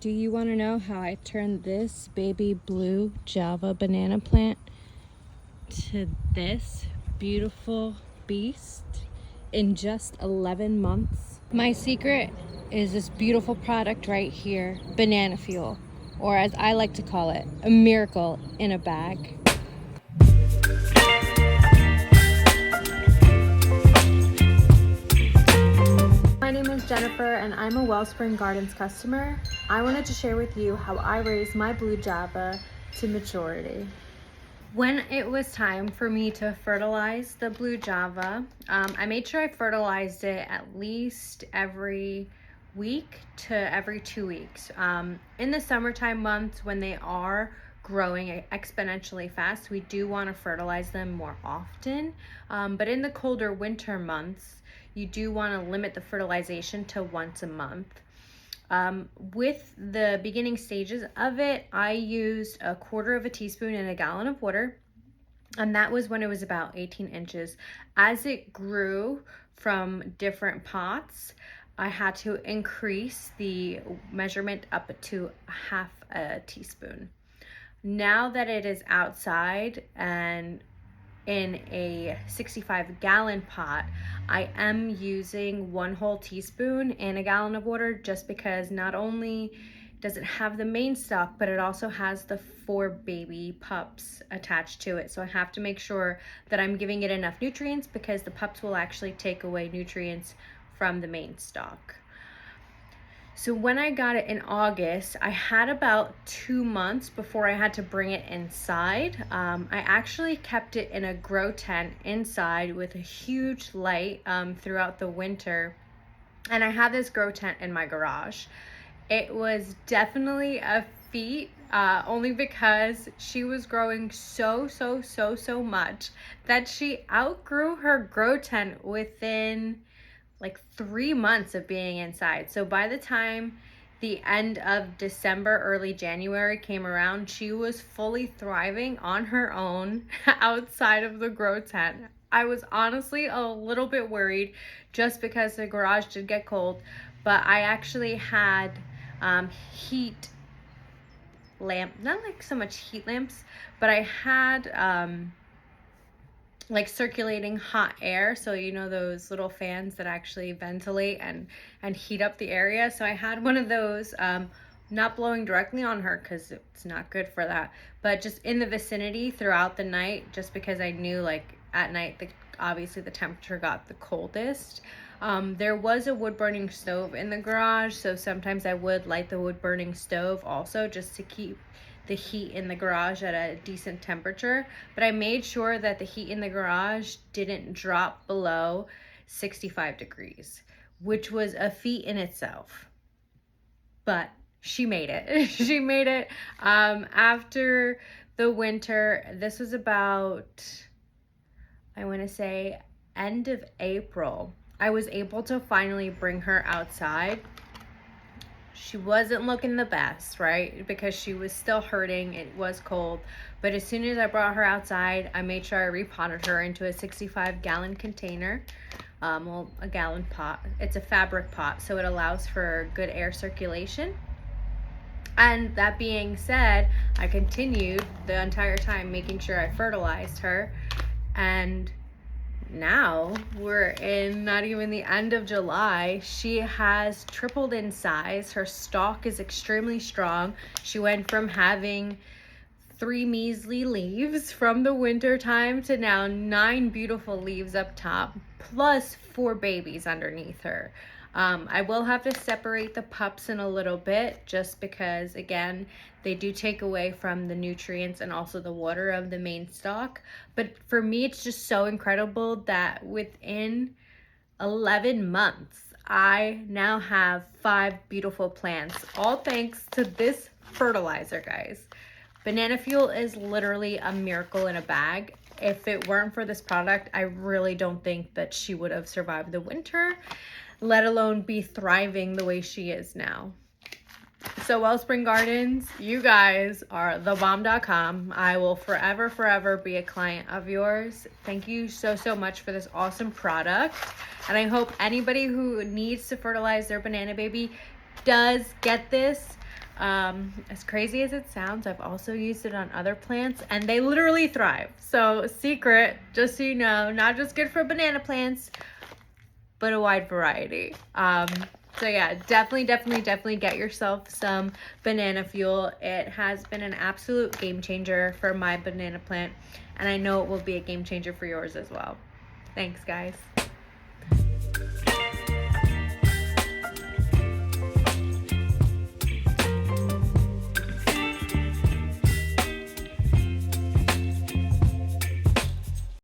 Do you want to know how I turned this baby blue Java banana plant to this beautiful beast in just 11 months? My secret is this beautiful product right here, banana fuel, or as I like to call it, a miracle in a bag. My name is Jennifer and I'm a Wellspring Gardens customer. I wanted to share with you how I raised my blue Java to maturity. When it was time for me to fertilize the blue Java, I made sure I fertilized it at least every week to every 2 weeks. In the summertime months when they are growing exponentially fast, we do want to fertilize them more often. But in the colder winter months, you do want to limit the fertilization to once a month. With the beginning stages of it, I used 1/4 teaspoon in a gallon of water, and that was when it was about 18 inches. As it grew from different pots, I had to increase the measurement up to 1/2 teaspoon. Now that it is outside and in a 65-gallon pot, I am using 1 whole teaspoon in a gallon of water, just because not only does it have the main stalk, but it also has the 4 baby pups attached to it. So I have to make sure that I'm giving it enough nutrients, because the pups will actually take away nutrients from the main stalk. So when I got it in August, I had about 2 months before I had to bring it inside. I actually kept it in a grow tent inside with a huge light throughout the winter. And I had this grow tent in my garage. It was definitely a feat, only because she was growing so much that she outgrew her grow tent within like 3 months of being inside. So by the time the end of December, early January came around, she was fully thriving on her own outside of the grow tent. I was honestly a little bit worried, just because the garage did get cold, but I actually had heat lamp, not like so much heat lamps, but I had like circulating hot air, so you know those little fans that actually ventilate and heat up the area. So I had one of those, not blowing directly on her because it's not good for that, but just in the vicinity throughout the night, just because I knew like at night obviously the temperature got the coldest. There was a wood burning stove in the garage, so sometimes I would light the wood burning stove also, just to keep the heat in the garage at a decent temperature. But I made sure that the heat in the garage didn't drop below 65 degrees, which was a feat in itself. But she made it. She made it. After the winter, this was about, I want to say, end of April, I was able to finally bring her outside. She wasn't looking the best, right? Because she was still hurting. It was cold. But as soon as I brought her outside, I made sure I repotted her into a 65-gallon container. Well, a gallon pot. It's a fabric pot, so it allows for good air circulation. And that being said, I continued the entire time making sure I fertilized her. And now we're in not even the end of July. She has tripled in size. Her stalk is extremely strong. She went from having 3 measly leaves from the winter time to now 9 beautiful leaves up top, plus 4 babies underneath her. I will have to separate the pups in a little bit, just because, again, they do take away from the nutrients and also the water of the main stalk. But for me, it's just so incredible that within 11 months, I now have 5 beautiful plants, all thanks to this fertilizer, guys. Banana fuel is literally a miracle in a bag. If it weren't for this product, I really don't think that she would have survived the winter, let alone be thriving the way she is now. So Wellspring Gardens, you guys are thebomb.com. I will forever be a client of yours. Thank you so much for this awesome product. And I hope anybody who needs to fertilize their banana baby does get this. As crazy as it sounds, I've also used it on other plants and they literally thrive. So secret, just so you know, not just good for banana plants, but a wide variety. So yeah, definitely get yourself some banana fuel. It has been an absolute game changer for my banana plant, and I know it will be a game changer for yours as well. Thanks, guys.